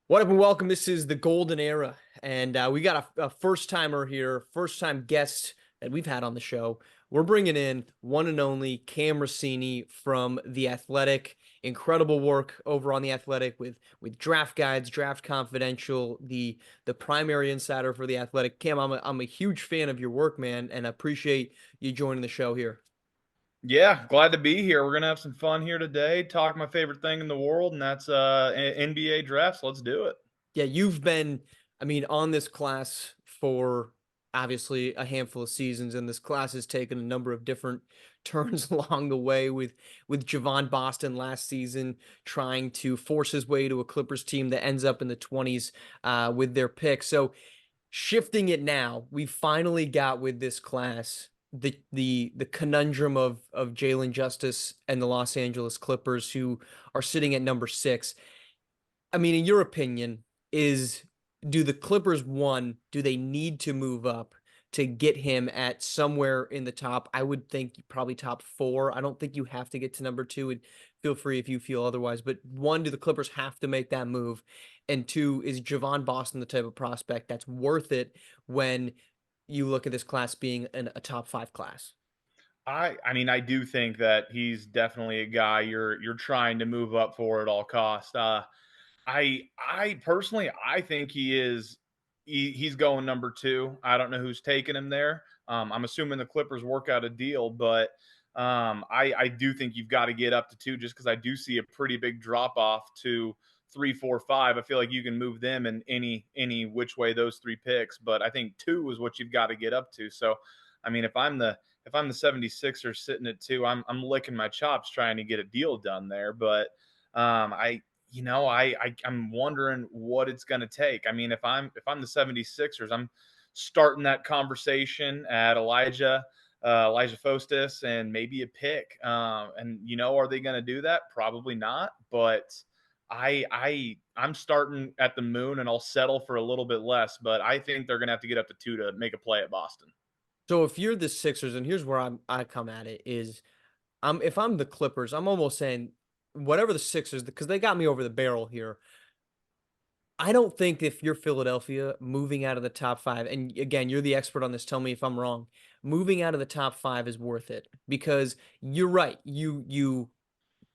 What up and welcome. This is the golden era, and we got a first timer here, first time guest that we've had on the show. We're bringing in one and only Cam Recenie from The Athletic. Incredible work over on The Athletic with draft guides, Draft Confidential, the primary insider for The Athletic. Cam, I'm a huge fan of your work, man, and I appreciate you joining the show here. Yeah, glad to be here. We're gonna have some fun here today. Talk my favorite thing in the world, and that's NBA drafts. Let's do it. Yeah, you've been, I mean, on this class for obviously a handful of seasons, and this class has taken a number of different turns along the way with Javon Boston last season trying to force his way to a Clippers team that ends up in the 20s with their pick. So shifting it now, we finally got with this class the conundrum of Jalen Justice and the Los Angeles Clippers, who are sitting at number 6. I mean, in your opinion, is do the Clippers one, do they need to move up to get him at somewhere in the top? I would think probably top 4. I don't think you have to get to number 2, and feel free if you feel otherwise. But one, do the Clippers have to make that move? And two, is Javon Boston the type of prospect that's worth it when you look at this class being a top 5 class? I mean, I do think that he's definitely a guy you're trying to move up for at all costs. I personally I think he's going number two. I don't know who's taking him there. I'm assuming the Clippers work out a deal, but I do think you've got to get up to two just because I do see a pretty big drop off to three, four, five. I feel like you can move them in any which way those three picks, but I think two is what you've got to get up to. So, I mean, if I'm the 76ers sitting at two, I'm licking my chops trying to get a deal done there. But I I'm wondering what it's going to take. I mean, if I'm the 76ers, I'm starting that conversation at Elijah Fostis and maybe a pick. And are they going to do that? Probably not. But I'm starting at the moon, and I'll settle for a little bit less. But I think they're going to have to get up to two to make a play at Boston. So if you're the Sixers, and here's where I come at it is if I'm the Clippers, I'm almost saying whatever the Sixers, because they got me over the barrel here. I don't think if you're Philadelphia moving out of the top 5, and again, you're the expert on this, tell me if I'm wrong, moving out of the top 5 is worth it because you're right. You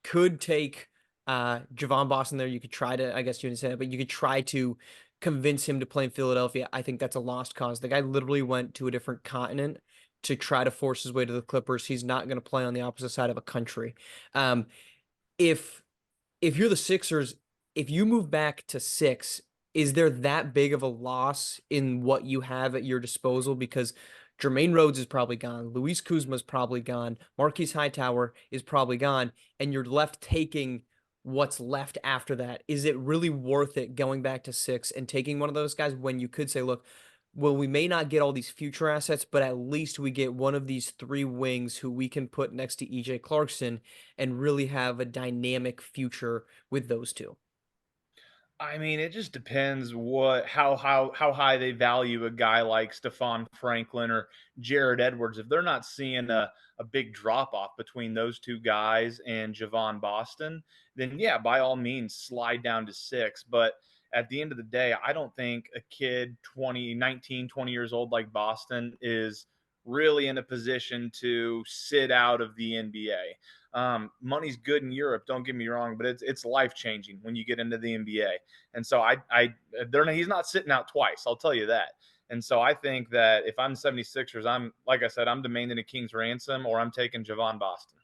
could take Javon Boston there. You could try to, I guess you didn't say that, but you could try to convince him to play in Philadelphia. I think that's a lost cause. The guy literally went to a different continent to try to force his way to the Clippers. He's not going to play on the opposite side of a country. Um, if if you're the Sixers, if you move back to 6, is there that big of a loss in what you have at your disposal? Because Jermaine Rhodes is probably gone. Luis Kuzma is probably gone. Marquise Hightower is probably gone. And you're left taking what's left after that. Is it really worth it going back to 6 and taking one of those guys when you could say, look, well, we may not get all these future assets, but at least we get one of these 3 wings who we can put next to EJ Clarkson and really have a dynamic future with those two. I mean, it just depends how high they value a guy like Stephon Franklin or Jared Edwards. If they're not seeing a big drop off between those two guys and Javon Boston, then yeah, by all means, slide down to six. But at the end of the day, I don't think a kid 20 years old like Boston is really in a position to sit out of the NBA. Money's good in Europe, don't get me wrong, but it's life changing when you get into the NBA. And so he's not sitting out twice. I'll tell you that. And so I think that if I'm the 76ers, like I said, I'm demanding a king's ransom or I'm taking Javon Boston.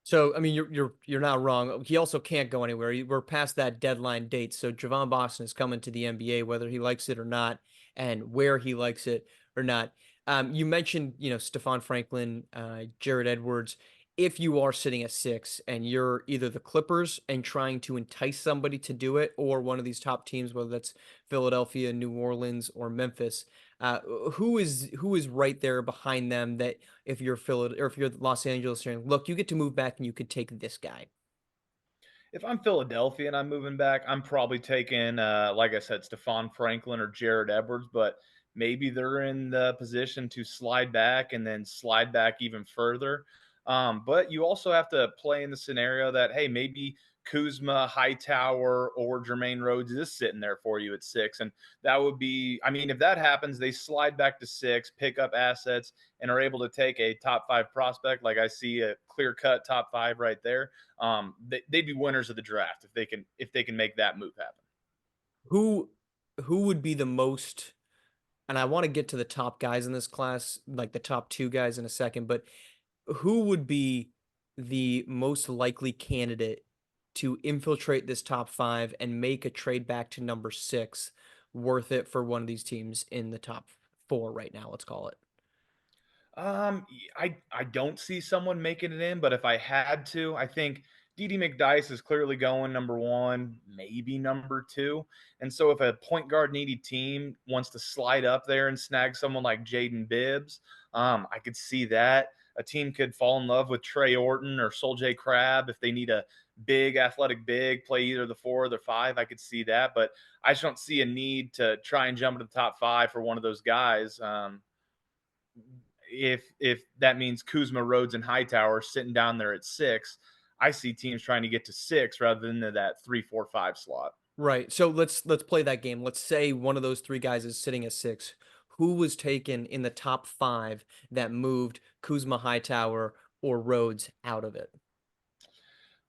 So, I mean, you're not wrong. He also can't go anywhere. We're past that deadline date. So, Javon Boston is coming to the NBA, whether he likes it or not, and where he likes it or not. You mentioned, Stephon Franklin, Jared Edwards. If you are sitting at 6 and you're either the Clippers and trying to entice somebody to do it, or one of these top teams, whether that's Philadelphia, New Orleans, or Memphis, who is right there behind them that if you're Philadelphia or if you're Los Angeles, saying, look, you get to move back and you could take this guy. If I'm Philadelphia and I'm moving back, I'm probably taking, like I said, Stephon Franklin or Jared Edwards, but maybe they're in the position to slide back and then slide back even further. But you also have to play in the scenario that, hey, maybe Kuzma, Hightower, or Jermaine Rhodes is sitting there for you at 6. And that would be, I mean, if that happens, they slide back to 6, pick up assets, and are able to take a top 5 prospect. Like I see a clear cut top 5 right there. They'd be winners of the draft if they can make that move happen. Who who would be the most, and I want to get to the top guys in this class, like the top two guys in a second, but who would be the most likely candidate to infiltrate this top five and make a trade back to number six worth it for one of these teams in the top four right now? Let's call it. I don't see someone making it in, but if I had to, I think Didi McDice is clearly going number one, maybe number two. And so if a point guard needy team wants to slide up there and snag someone like Jaden Bibbs, I could see that. A team could fall in love with Trey Orton or Sol J. Crab if they need a big athletic big, play either the four or the five. I could see that, but I just don't see a need to try and jump to the top five for one of those guys. If that means Kuzma, Rhodes, and Hightower sitting down there at 6, I see teams trying to get to 6 rather than to that 3, 4, 5 slot. Right. So let's play that game. Let's say one of those three guys is sitting at six. Who was taken in the top five that moved Kuzma, Hightower, or Rhodes out of it?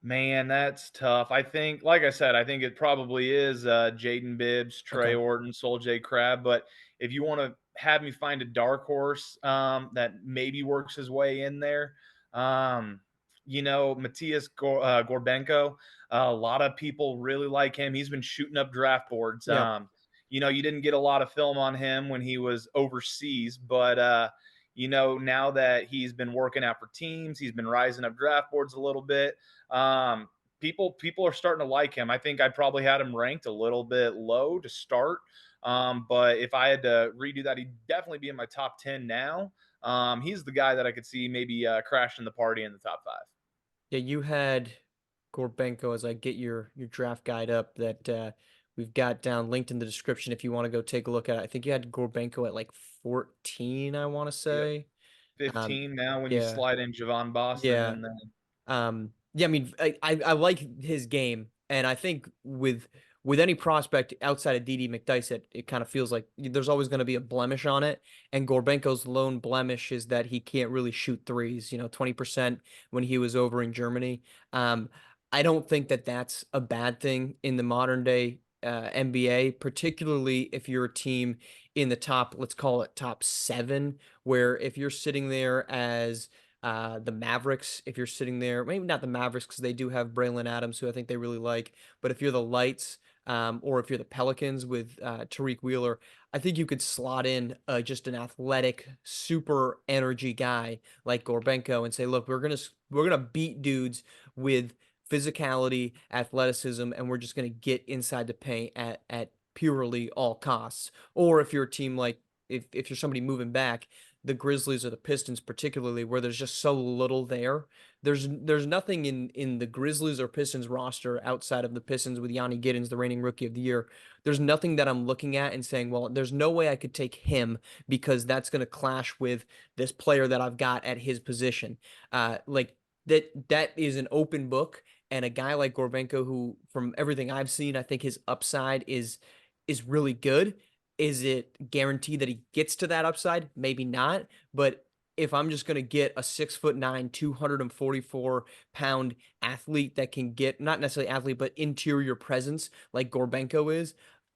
Man, that's tough. I think, like I said, I think it probably is Jaden Bibbs, Trey Okay. Orton, Sol J. Crab. But if you want to have me find a dark horse that maybe works his way in there, um, Matthias Gorbenko, a lot of people really like him. He's been shooting up draft boards. Yeah. You didn't get a lot of film on him when he was overseas, but now that he's been working out for teams, he's been rising up draft boards a little bit. um, people are starting to like him. I think I probably had him ranked a little bit low to start. But if I had to redo that, he'd definitely be in my top 10 now. He's the guy that I could see maybe crashing the party in the top 5. Yeah, you had Gorbenko as I get your draft guide up that we've got down linked in the description if you want to go take a look at it. I think you had Gorbenko at like 14, I want to Yep. say. Um, 15 now when you yeah, slide in Javon Boston yeah. and then Yeah, I mean, I like his game, and I think with any prospect outside of Didi McDyess, it kind of feels like there's always going to be a blemish on it. And Gorbenko's lone blemish is that he can't really shoot threes. 20% when he was over in Germany. Um, I don't think that that's a bad thing in the modern day NBA, particularly if you're a team in the top, let's call it top seven, where if you're sitting there as the Mavericks, if you're sitting there, maybe not the Mavericks because they do have Braylon Adams, who I think they really like. But if you're the Lights, or if you're the Pelicans with Tariq Wheeler, I think you could slot in just an athletic, super energy guy like Gorbenko and say, look, we're gonna beat dudes with physicality, athleticism, and we're just gonna get inside the paint at purely all costs. Or if you're a team like if you're somebody moving back, the Grizzlies or the Pistons particularly, where there's just so little there. There's nothing in the Grizzlies or Pistons roster outside of the Pistons with Yanni Giddens, the reigning rookie of the year. There's nothing that I'm looking at and saying, well, there's no way I could take him because that's going to clash with this player that I've got at his position. Like that is an open book, and a guy like Gorbenko, who from everything I've seen, I think his upside is really good. Is it guaranteed that he gets to that upside? Maybe not. But if I'm just going to get a 6'9", 244-pound athlete that can get, not necessarily athlete, but interior presence like Gorbenko is,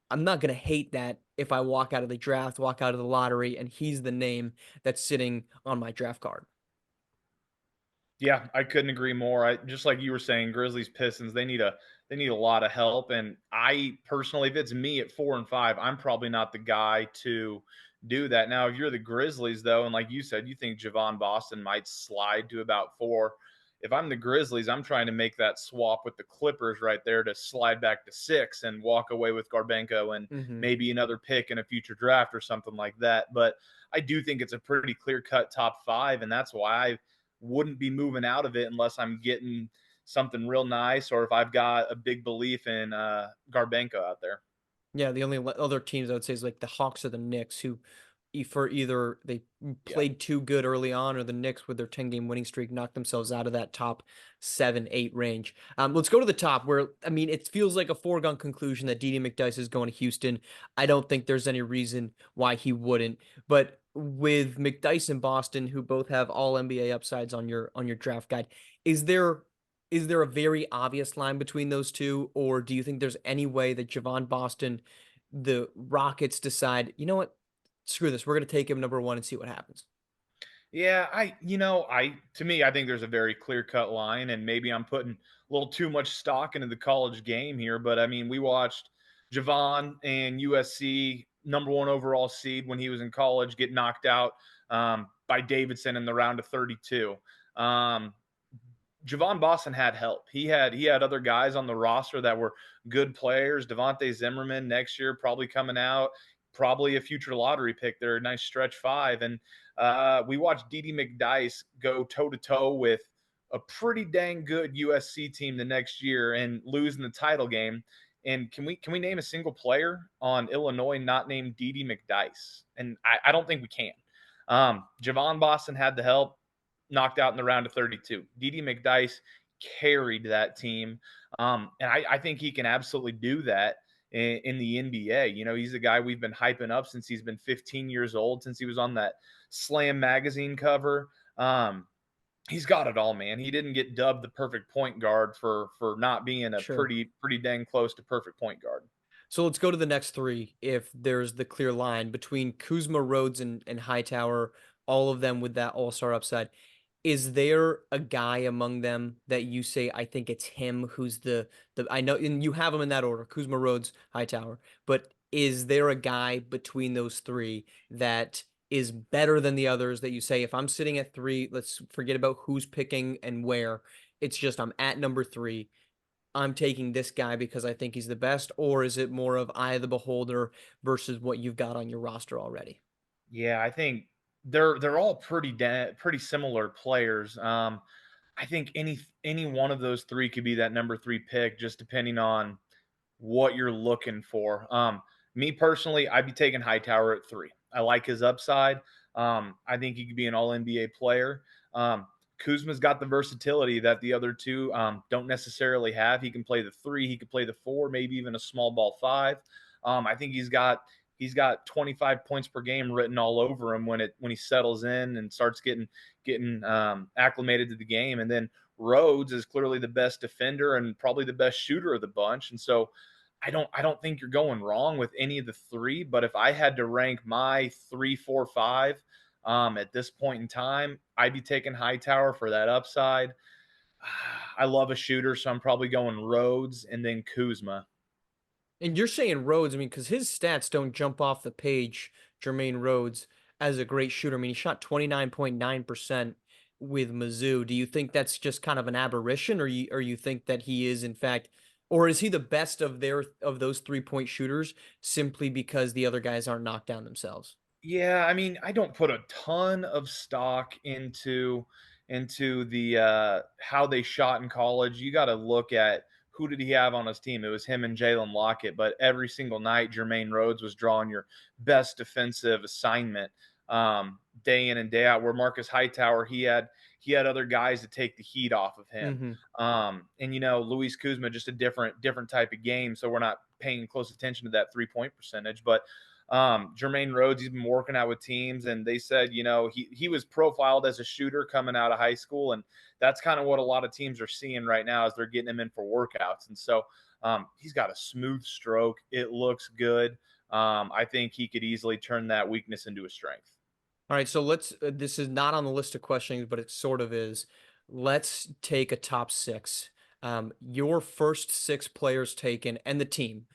I'm not going to hate that if I walk out of the draft, walk out of the lottery, and he's the name that's sitting on my draft card. Yeah, I couldn't agree more. I just like you were saying, Grizzlies, Pistons, they need a lot of help. And I personally, if it's me at 4 and 5, I'm probably not the guy to do that. Now, if you're the Grizzlies, though, and like you said, you think Javon Boston might slide to about 4. If I'm the Grizzlies, I'm trying to make that swap with the Clippers right there to slide back to 6 and walk away with Garbenko and Hmm. maybe another pick in a future draft or something like that. But I do think it's a pretty clear cut top 5, and that's why I wouldn't be moving out of it unless I'm getting something real nice or if I've got a big belief in Garbenko out there. Yeah, the only other teams I would say is like the Hawks or the Knicks, who for either they Yeah. played too good early on, or the Knicks with their 10-game winning streak knocked themselves out of that top 7, 8 range. Let's go to the top where, I mean, it feels like a foregone conclusion that D.D. McDyess is going to Houston. I don't think there's any reason why he wouldn't. But with McDyess and Boston, who both have all NBA upsides on your draft guide, is there is there a very obvious line between those two, or do you think there's any way that Javon Boston, the Rockets decide, you know what, screw this, we're gonna take him number 1 and see what happens? Yeah, I to me, I think there's a very clear-cut line, and maybe I'm putting a little too much stock into the college game here, but I mean, we watched Javon and USC number 1 overall seed when he was in college get knocked out by Davidson in the round of 32. Um, Javon Boston had help. He had other guys on the roster that were good players. Devontae Zimmerman next year probably coming out, probably a future lottery pick. They're a nice stretch five. And we watched D.D. McDyess go toe to toe with a pretty dang good USC team the next year and lose in the title game. And can we name a single player on Illinois not named D.D. McDyess? And I don't think we can. Javon Boston had the help, knocked out in the round of 32. D.D. McDyess carried that team. And I think he can absolutely do that in the NBA. You know, he's a guy we've been hyping up since he's been 15 years old, since he was on that Slam magazine cover. He's got it all, man. He didn't get dubbed the perfect point guard for not being a Sure. pretty dang close to perfect point guard. So let's go to the next 3 if there's the clear line between Kuzma, Rhodes, and Hightower, all of them with that all-star upside. Is there a guy among them that you say, "I think it's him who's the" I know and you have them in that order, Kuzma, Rhodes, Hightower, but is there a guy between those 3 that is better than the others that you say, "If I'm sitting at 3, let's forget about who's picking and where, it's just I'm at number 3, I'm taking this guy because I think he's the best," or is it more of eye of the beholder versus what you've got on your roster already? Yeah, I think they're all pretty similar players. I think any one of those three could be that number three pick, just depending on what you're looking for. Me personally, I'd be taking Hightower at 3. I like his upside. I think he could be an All NBA player. Kuzma's got the versatility that the other two don't necessarily have. He can play the 3, he could play the 4, maybe even a small ball 5. I think he's got 25 points per game written all over him when he settles in and starts getting acclimated to the game. And then Rhodes is clearly the best defender and probably the best shooter of the bunch. And so I don't think you're going wrong with any of the three. But if I had to rank my 3, 4, 5 at this point in time, I'd be taking Hightower for that upside. I love a shooter, so I'm probably going Rhodes and then Kuzma. And you're saying Rhodes, I mean, because his stats don't jump off the page, Jermaine Rhodes, as a great shooter. I mean, he shot 29.9% with Mizzou. Do you think that's just kind of an aberration, or you think that he is in fact, or is he the best of those 3-point shooters simply because the other guys aren't knocked down themselves? Yeah, I mean, I don't put a ton of stock into the how they shot in college. You got to look at who did he have on his team. It was him and Jalen Lockett, but every single night, Jermaine Rhodes was drawing your best defensive assignment day in and day out. Where Marcus Hightower, he had other guys to take the heat off of him. Mhm. And you know, Luis Kuzma, just a different type of game. So we're not paying close attention to that 3-point percentage, but Jermaine Rhodes, he's been working out with teams, and they said, you know, he was profiled as a shooter coming out of high school, and that's kind of what a lot of teams are seeing right now as they're getting him in for workouts. And so he's got a smooth stroke. It looks good. I think he could easily turn that weakness into a strength. All right, so let's this is not on the list of questions, but it sort of is. Let's take a top 6. Your first 6 players taken and the team.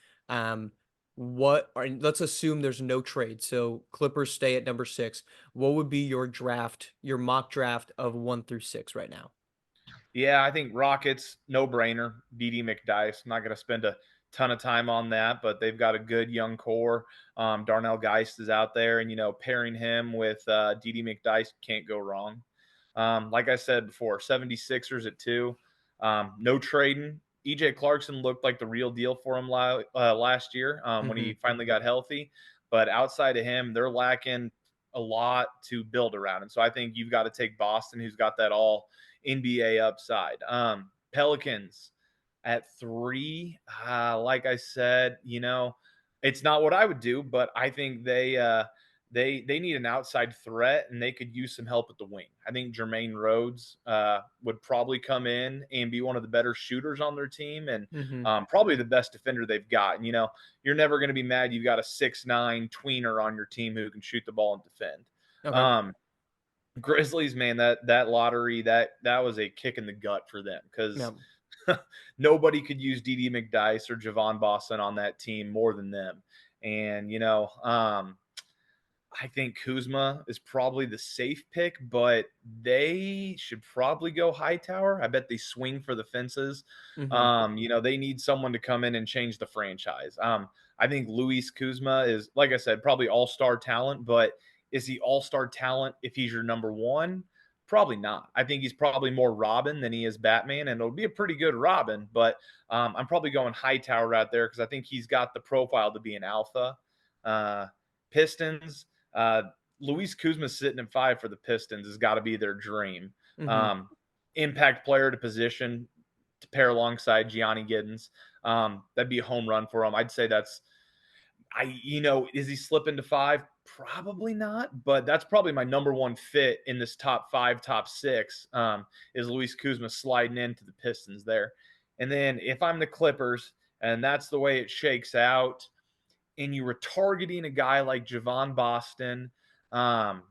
What are let's assume there's no trade. So Clippers stay at number 6. What would be your draft, your mock draft of 1 through 6 right now? Yeah, I think Rockets, no brainer. DD McDyess. I'm not going to spend a ton of time on that, but they've got a good young core. Darnell Geist is out there, and you know, pairing him with DD McDyess can't go wrong. Like I said before, 76ers at 2. No trading. EJ Clarkson looked like the real deal for him last year when he Mhm. finally got healthy. But outside of him, they're lacking a lot to build around. And so I think you've got to take Boston, who's got that all NBA upside. Pelicans at 3, like I said, it's not what I would do, but I think they need an outside threat, and they could use some help at the wing. I think Jermaine Rhodes would probably come in and be one of the better shooters on their team, and Hmm. probably the best defender they've got. And, you're never going to be mad you've got a 6'9" tweener on your team who can shoot the ball and defend. Okay. Um, Grizzlies, man, that lottery, that was a kick in the gut for them, Yeah. because nobody could use DD McDice or Javon Boston on that team more than them. And I think Kuzma is probably the safe pick, but they should probably go Hightower. I bet they swing for the fences. Hmm. They need someone to come in and change the franchise. I think Luis Kuzma is, like I said, probably all-star talent, but is he all-star talent if he's your number one? Probably not. I think he's probably more Robin than he is Batman, and it'll be a pretty good Robin, but I'm probably going Hightower out there because I think he's got the profile to be an alpha. Uh, Pistons, uh, Luis Kuzma sitting at 5 for the Pistons has got to be their dream. Hmm. Um, Impact player to position to pair alongside Gianni Giddens. That'd be a home run for him. I'd say is he slipping to 5? Probably not, but that's probably my number one fit in this top 5, top 6, is Luis Kuzma sliding into the Pistons there. And then if I'm the Clippers and that's the way it shakes out, and you were targeting a guy like Javon Boston, um,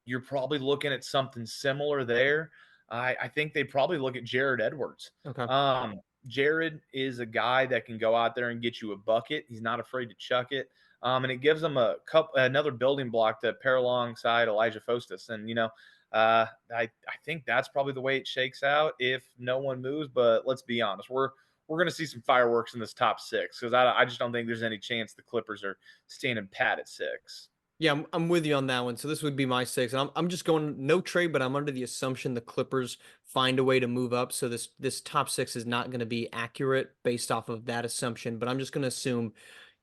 you're probably looking at something similar there. I think they probably look at Jared Edwards. Okay. Um, Jared is a guy that can go out there and get you a bucket. He's not afraid to chuck it. And it gives them another building block to pair alongside Elijah Fostis. And I think that's probably the way it shakes out if no one moves. But let's be honest, we're going to see some fireworks in this top 6, because I just don't think there's any chance the Clippers are standing pat at 6. Yeah, I'm with you on that one. So this would be my 6, and I'm just going no trade, but I'm under the assumption the Clippers find a way to move up. So this top 6 is not going to be accurate based off of that assumption, but I'm just going to assume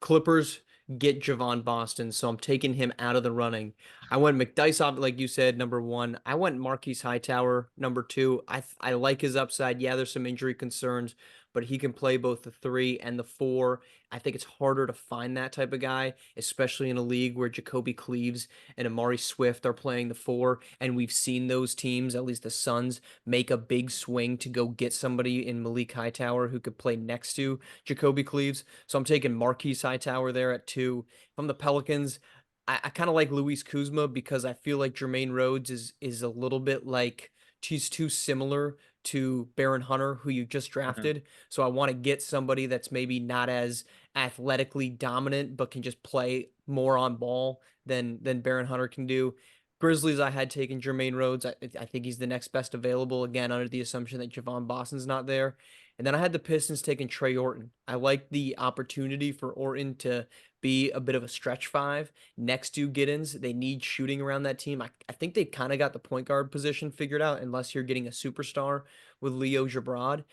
Clippers get Javon Boston. So I'm taking him out of the running. I went McDyess off, like you said, number 1. I went Marquise Hightower, number 2. I like his upside. Yeah, there's some injury concerns, but he can play both the 3 and the 4. I think it's harder to find that type of guy, especially in a league where Jacoby Cleaves and Amari Swift are playing the 4. And we've seen those teams, at least the Suns, make a big swing to go get somebody in Malik Hightower who could play next to Jacoby Cleaves. So I'm taking Marquise Hightower there at 2. From the Pelicans, I kind of like Luis Kuzma because I feel like Jermaine Rhodes is a little bit like he's too similar to Baron Hunter, who you just Mhm. drafted. So I want to get somebody that's maybe not as athletically dominant, but can just play more on ball than Baron Hunter can do. Grizzlies, I had taken Jermaine Rhodes. I think he's the next best available, again, under the assumption that Javon Boston's not there. And then I had the Pistons taking Trey Orton. I like the opportunity for Orton to be a bit of a stretch 5 next to Giddens. They need shooting around that team. I think they kind of got the point guard position figured out, unless you're getting a superstar with Leo Jabrod.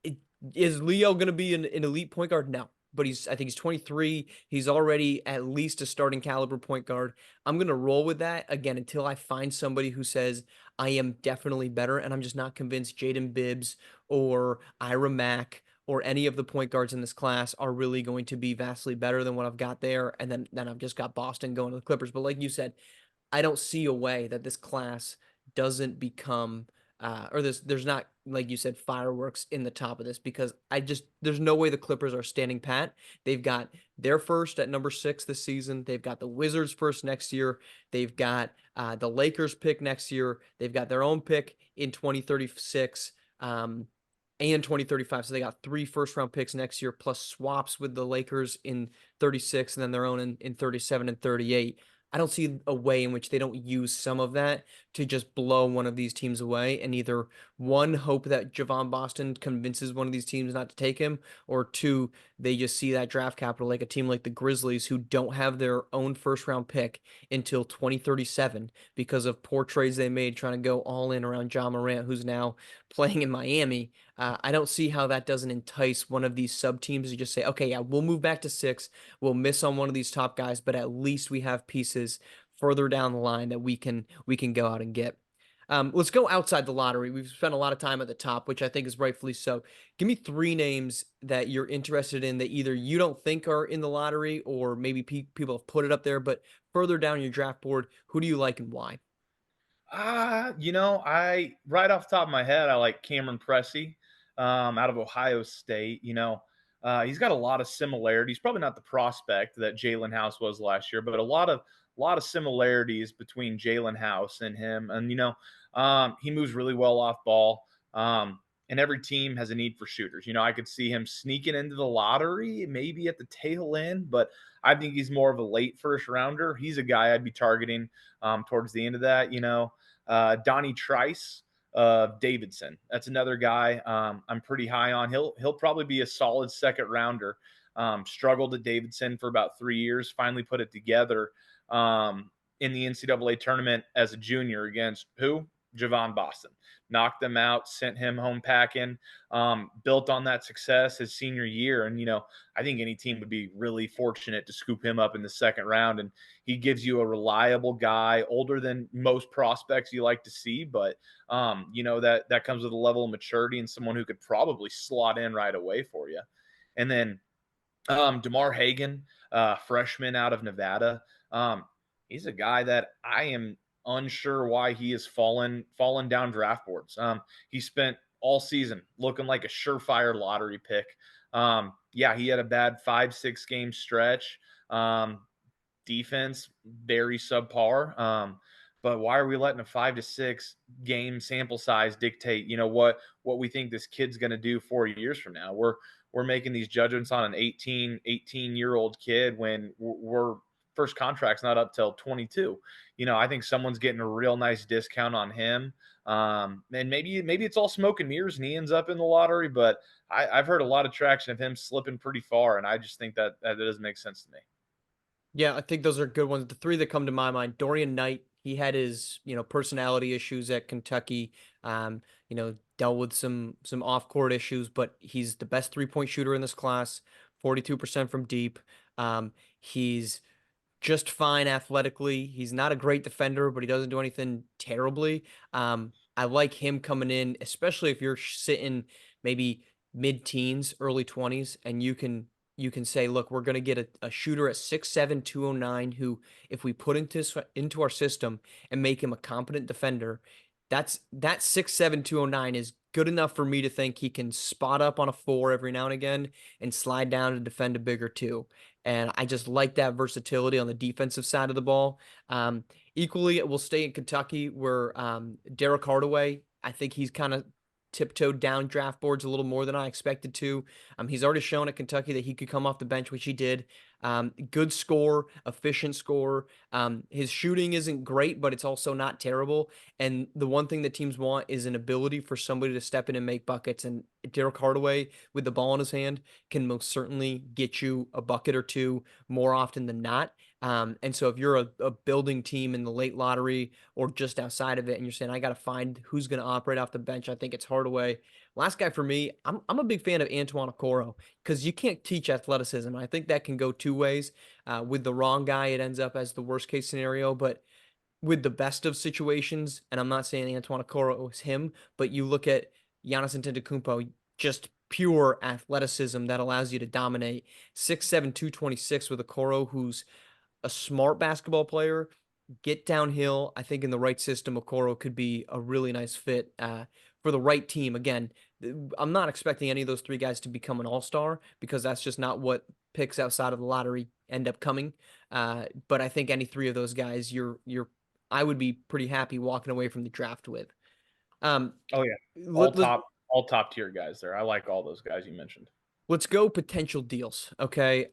It, is Leo going to be an elite point guard? No, but I think he's 23. He's already at least a starting caliber point guard. I'm going to roll with that again until I find somebody who says I am definitely better, and I'm just not convinced Jaden Bibbs or Ira Mack or any of the point guards in this class are really going to be vastly better than what I've got there. And then I've just got Boston going to the Clippers. But like you said, I don't see a way that this class doesn't become or there's not, like you said, fireworks in the top of this, because there's no way the Clippers are standing pat. They've got their first at number 6 this season. They've got the Wizards first next year. They've got the Lakers pick next year. They've got their own pick in 2036. And 2035. So they got 3 first round picks next year, plus swaps with the Lakers in 36, and then their own in 37 and 38. I don't see a way in which they don't use some of that to just blow one of these teams away, and either one, hope that Javon Boston convinces one of these teams not to take him, or 2, they just see that draft capital like a team like the Grizzlies, who don't have their own first round pick until 2037 because of poor trades they made trying to go all in around John Morant, who's now playing in Miami. I don't see how that doesn't entice one of these sub teams to just say, okay, yeah, we'll move back to 6. We'll miss on one of these top guys, but at least we have pieces further down the line that we can go out and get. Let's go outside the lottery. We've spent a lot of time at the top, which I think is rightfully so. Give me three names that you're interested in that either you don't think are in the lottery or maybe people have put it up there, but further down your draft board, who do you like and why? I right off the top of my head, I like Cameron Pressey, out of Ohio State. He's got a lot of similarities. Probably not the prospect that Jalen House was last year, but a lot of similarities between Jalen House and him. And he moves really well off ball. And every team has a need for shooters. I could see him sneaking into the lottery, maybe at the tail end, but I think he's more of a late first rounder. He's a guy I'd be targeting towards the end of that. Donnie Trice of Davidson. That's another guy I'm pretty high on. He'll probably be a solid second rounder. Struggled at Davidson for about 3 years. Finally put it together in the NCAA tournament as a junior against who? Javon Boston. Knocked them out, sent him home packing. Built on that success his senior year, and I think any team would be really fortunate to scoop him up in the second round. And he gives you a reliable guy, older than most prospects you like to see, but that comes with a level of maturity and someone who could probably slot in right away for you. And then DeMar Hagan, freshman out of Nevada. He's a guy that I am unsure why he has fallen down draft boards. He spent all season looking like a surefire lottery pick. Yeah, he had a bad 5-6 game stretch. Defense very subpar. But why are we letting a 5 to 6 game sample size dictate, what we think this kid's going to do 4 years from now? We're making these judgments on an 18-year-old kid when we're first contract's not up till 22. I think someone's getting a real nice discount on him. And maybe it's all smoke and mirrors and he ends up in the lottery, but I've heard a lot of traction of him slipping pretty far, and I just think that doesn't make sense to me. Yeah, I think those are good ones. The three that come to my mind, Dorian Knight, he had his, personality issues at Kentucky. Dealt with some off-court issues, but he's the best three-point shooter in this class, 42% from deep. He's just fine athletically. He's not a great defender, but he doesn't do anything terribly. I like him coming in, especially if you're sitting maybe mid-teens, early 20s, and you can say, look, we're going to get a shooter at 6'7", 209, who, if we put into our system and make him a competent defender, that 6'7", 209 is good enough for me to think he can spot up on a four every now and again and slide down to defend a bigger two. And I just like that versatility on the defensive side of the ball. Equally, it will stay in Kentucky where Derek Hardaway, I think he's kind of tiptoed down draft boards a little more than I expected to. He's already shown at Kentucky that he could come off the bench, which he did. Good score, efficient score. His shooting isn't great, but it's also not terrible. And the one thing that teams want is an ability for somebody to step in and make buckets. And Derek Hardaway, with the ball in his hand, can most certainly get you a bucket or two more often than not. And so if you're a building team in the late lottery or just outside of it, and you're saying, I got to find who's going to operate off the bench, I think it's Hardaway. Last guy for me, I'm a big fan of Antoine Okoro because you can't teach athleticism. I think that can go two ways. With the wrong guy, it ends up as the worst case scenario, but with the best of situations, and I'm not saying Antoine Okoro is him, but you look at Giannis Antetokounmpo, just pure athleticism that allows you to dominate. 6'7", 226 with Okoro, who's a smart basketball player, get downhill. I think in the right system, Okoro could be a really nice fit for the right team. Again, I'm not expecting any of those three guys to become an all-star because that's just not what picks outside of the lottery end up coming. But I think any three of those guys, I would be pretty happy walking away from the draft with. Um, Oh yeah, all let, let, top tier guys there. I like all those guys you mentioned. let's go potential deals. Okay.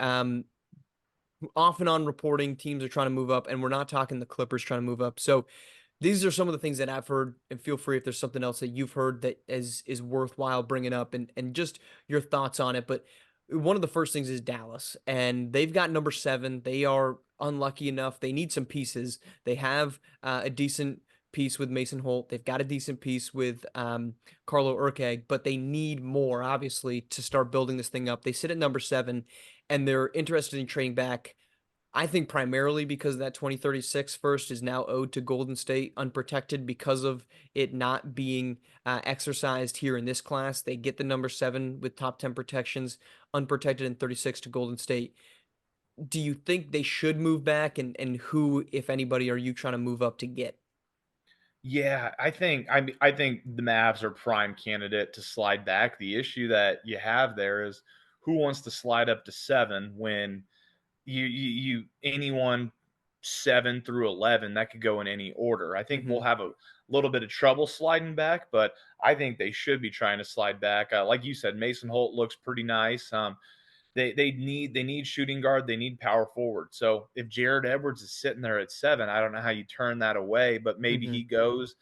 Off and on reporting teams are trying to move up, and we're not talking the Clippers trying to move up. So these are some of the things that I've heard, and feel free if there's something else that you've heard that is worthwhile bringing up, and just your thoughts on it. But one of the first things is Dallas, and they've got number 7. They are unlucky enough. They need some pieces. They have a decent piece with Mason Holt. They've got a decent piece with Carlo Urqueg, but they need more, obviously, to start building this thing up. They sit at number 7, and they're interested in trading back. I think primarily because that 2036 first is now owed to Golden State unprotected because of it not being exercised here in this class. They get the number 7 with top 10 protections, unprotected in 36 to Golden State. Do you think they should move back, and who, if anybody, are you trying to move up to get? Yeah, I think the Mavs are prime candidate to slide back. The issue that you have there is who wants to slide up to 7 when you anyone 7 through 11, that could go in any order. I think we'll Mhm. have a little bit of trouble sliding back, but I think they should be trying to slide back. Like you said, Mason Holt looks pretty nice. They need shooting guard, they need power forward. So if Jared Edwards is sitting there at 7, I don't know how you turn that away, but maybe Mhm. he goes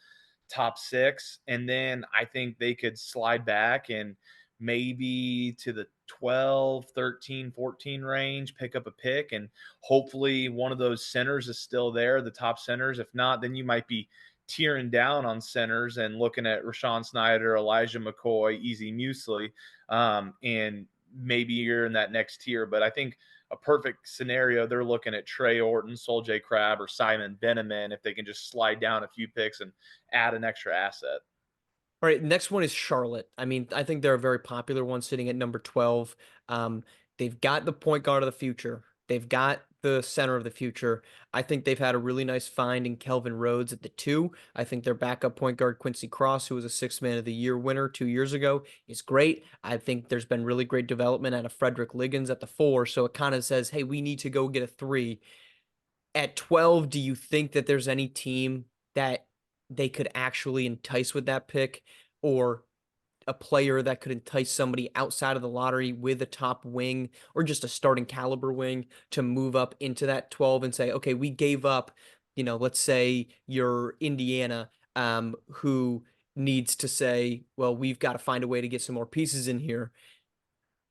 top 6, and then I think they could slide back and maybe to the 12, 13, 14 range, pick up a pick, and hopefully one of those centers is still there, the top centers. If not, then you might be tearing down on centers and looking at Rashawn Snyder, Elijah McCoy, Easy Muesli, and maybe you're in that next tier. But I think a perfect scenario, they're looking at Trey Orton, Sol J. Crab, or Simon Beneman if they can just slide down a few picks and add an extra asset. All right, next one is Charlotte. I mean, I think they're a very popular one sitting at number 12. Um, they've got the point guard of the future. They've got the center of the future. I think they've had a really nice find in Kelvin Rhodes at the 2. I think their backup point guard, Quincy Cross, who was a sixth man of the year winner 2 years ago, is great. I think there's been really great development out of Frederick Liggins at the 4. So it kind of says, hey, we need to go get a 3. At 12, do you think that there's any team that they could actually entice with that pick, or a player that could entice somebody outside of the lottery with a top wing or just a starting caliber wing to move up into that 12 and say, okay, we gave up, let's say you're Indiana, who needs to say, well, we've got to find a way to get some more pieces in here.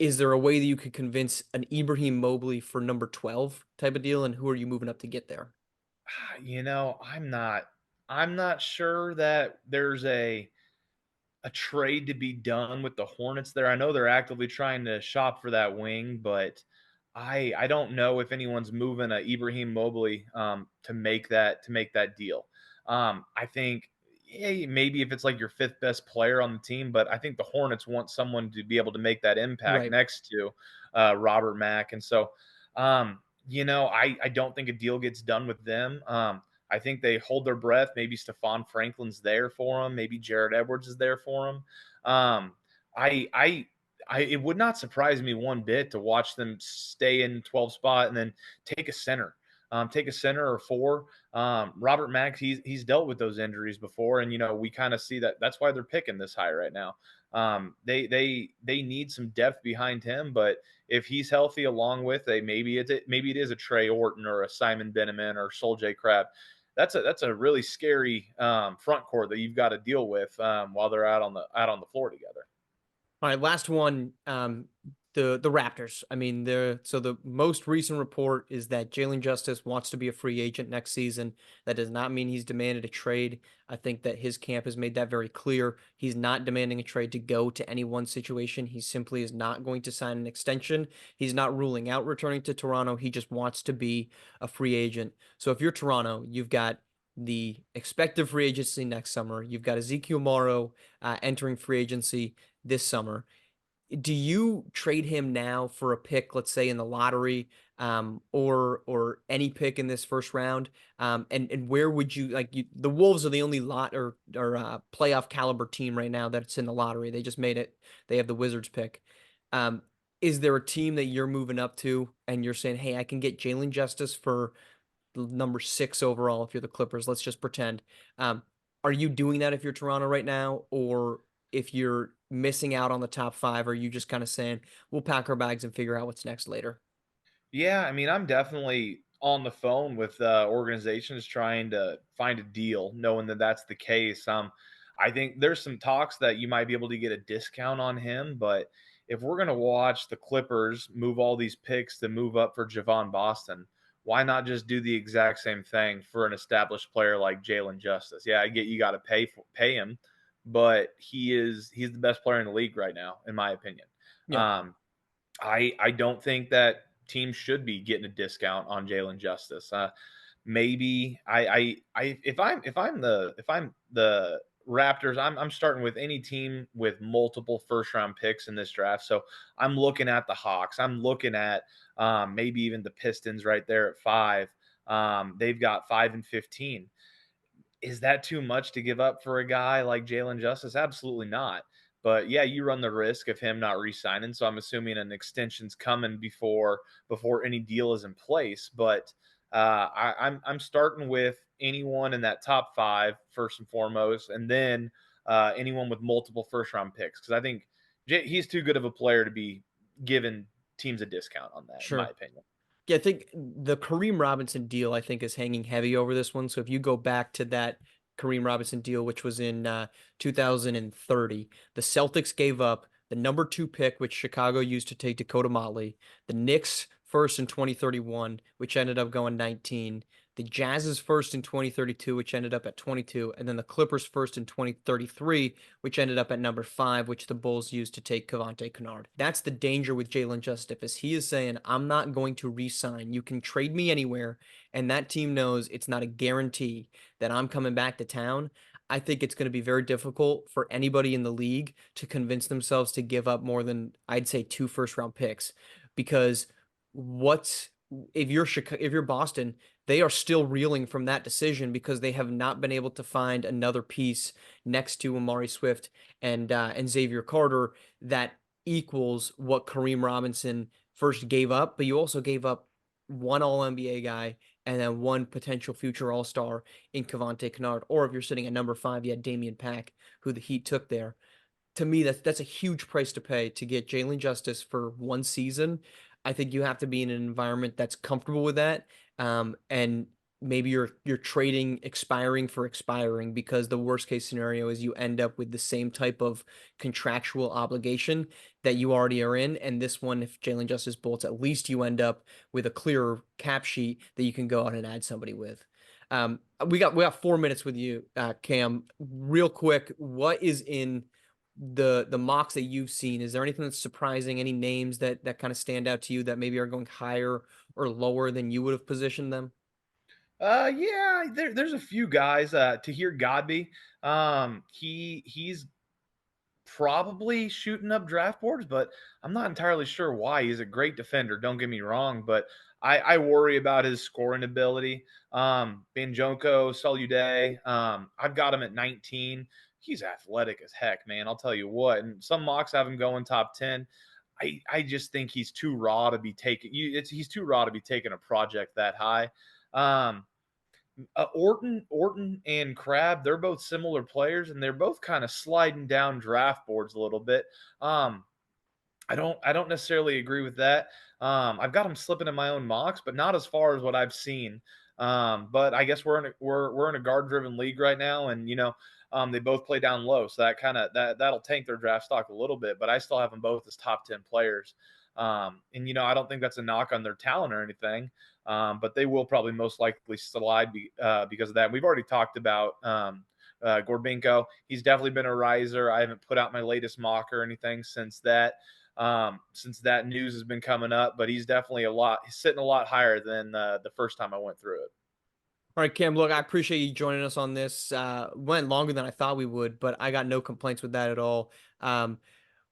Is there a way that you could convince an Ibrahim Mobley for number 12 type of deal? And who are you moving up to get there? You know, I'm not sure that there's a trade to be done with the Hornets there. I know they're actively trying to shop for that wing, but I don't know if anyone's moving a Ibrahim Mobley to make that deal. I think maybe if it's like your fifth best player on the team, but I think the Hornets want someone to be able to make that impact Right. next to Robert Mack, and so I don't think a deal gets done with them. I think they hold their breath. Maybe Stephon Franklin's there for him. Maybe Jared Edwards is there for him. Um, I, I, it would not surprise me one bit to watch them stay in 12 spot and then take a center, take a center or 4. Robert Mack, he's dealt with those injuries before, and we kind of see that. That's why they're picking this high right now. They need some depth behind him, but if he's healthy, along with maybe it is a Trey Orton or a Simon Beneman or Sol J. Crab. That's a really scary front court that you've got to deal with while they're out on the floor together. All right, last one. The Raptors. I mean, the most recent report is that Jalen Justice wants to be a free agent next season. That does not mean he's demanded a trade. I think that his camp has made that very clear. He's not demanding a trade to go to any one situation. He simply is not going to sign an extension. He's not ruling out returning to Toronto. He just wants to be a free agent. So if you're Toronto, you've got the expected free agency next summer. You've got Ezekiel Morrow entering free agency this summer. Do you trade him now for a pick, let's say in the lottery, or any pick in this first round? And where would you like the Wolves are the only lot or playoff caliber team right now that's in the lottery. They just made it. They have the Wizards pick. Um, is there a team that you're moving up to and you're saying, hey, I can get Jalen Justice for number 6 overall if you're the Clippers. Let's just pretend. Um, are you doing that if you're Toronto right now, or if you're missing out on the top 5? Are you just kind of saying we'll pack our bags and figure out what's next later? Yeah, I mean, I'm definitely on the phone with organizations trying to find a deal, knowing that that's the case. I think there's some talks that you might be able to get a discount on him, but if we're going to watch the Clippers move all these picks to move up for Javon Boston, why not just do the exact same thing for an established player like Jalen Justice? Yeah, I get you got to pay him, but he's the best player in the league right now, in my opinion. Yeah. Um, I don't think that teams should be getting a discount on Jalen Justice. Maybe I if I'm the Raptors, I'm starting with any team with multiple first round picks in this draft. So I'm looking at the Hawks. I'm looking at maybe even the Pistons right there at 5. They've got 5 and 15. Is that too much to give up for a guy like Jalen Justice? Absolutely not. But yeah, you run the risk of him not re-signing. So I'm assuming an extension's coming before any deal is in place. But I'm starting with anyone in that top 5 first and foremost, and then anyone with multiple first round picks because I think he's too good of a player to be giving teams a discount on that, in my Sure. opinion. Yeah, I think the Kareem Robinson deal, I think, is hanging heavy over this one. So if you go back to that Kareem Robinson deal, which was in 2030, the Celtics gave up the number 2 pick, which Chicago used to take Dakota Motley, the Knicks first in 2031, which ended up going 19, the Jazz's first in 2032, which ended up at 22, and then the Clippers first in 2033, which ended up at number 5, which the Bulls used to take Cavante Kennard. That's the danger with Jalen Justice, is he is saying, I'm not going to re-sign. You can trade me anywhere, and that team knows it's not a guarantee that I'm coming back to town. I think it's going to be very difficult for anybody in the league to convince themselves to give up more than, I'd say, 2 first round picks, because what's if you're Boston, they are still reeling from that decision because they have not been able to find another piece next to Amari Swift and Xavier Carter that equals what Kareem Robinson first gave up, but you also gave up one All NBA guy and then one potential future All Star in Cavante Kennard. Or if you're sitting at number 5, you had Damian Pack, who the Heat took there. To me, that's a huge price to pay to get Jalen Justice for one season. I think you have to be in an environment that's comfortable with that. And maybe you're trading expiring for expiring, because the worst case scenario is you end up with the same type of contractual obligation that you already are in. And this one, if Jalen Justice bolts, at least you end up with a clearer cap sheet that you can go out and add somebody with. We got 4 minutes with you, Cam. Real quick, what is in the mocks that you've seen? Is there anything that's surprising? Any names that kind of stand out to you that maybe are going higher or lower than you would have positioned them? Yeah, there's a few guys. Tahir Godby, he's probably shooting up draft boards, but I'm not entirely sure why. He's a great defender, don't get me wrong, but I worry about his scoring ability. Banjoko Soluday, I've got him at 19. He's athletic as heck, man. I'll tell you what. And some mocks have him going top 10. I just think he's too raw to be taken. He's too raw to be taking a project that high. Um, Orton and Crab, they're both similar players, and they're both kind of sliding down draft boards a little bit. Um, I don't necessarily agree with that. I've got them slipping in my own mocks, but not as far as what I've seen. But I guess we're in a guard driven league right now, and they both play down low, so that'll tank their draft stock a little bit. But I still have them both as top 10 players. And I don't think that's a knock on their talent or anything. But they will probably most likely slide because of that. And we've already talked about Gorbinko. He's definitely been a riser. I haven't put out my latest mock or anything since that news has been coming up, but he's definitely he's sitting a lot higher than the first time I went through it. All right, Cam, look, I appreciate you joining us on this. Went longer than I thought we would, but I got no complaints with that at all.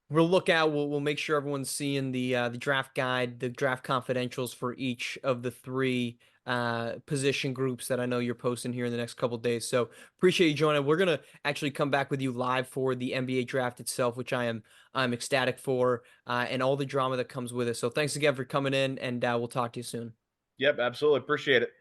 We'll look out. We'll make sure everyone's seeing the draft guide, the draft confidentials for each of the 3 position groups that I know you're posting here in the next couple of days. So appreciate you joining. We're gonna actually come back with you live for the NBA draft itself, which I'm ecstatic for, and all the drama that comes with it. So thanks again for coming in, and we'll talk to you soon. Yep, absolutely. Appreciate it.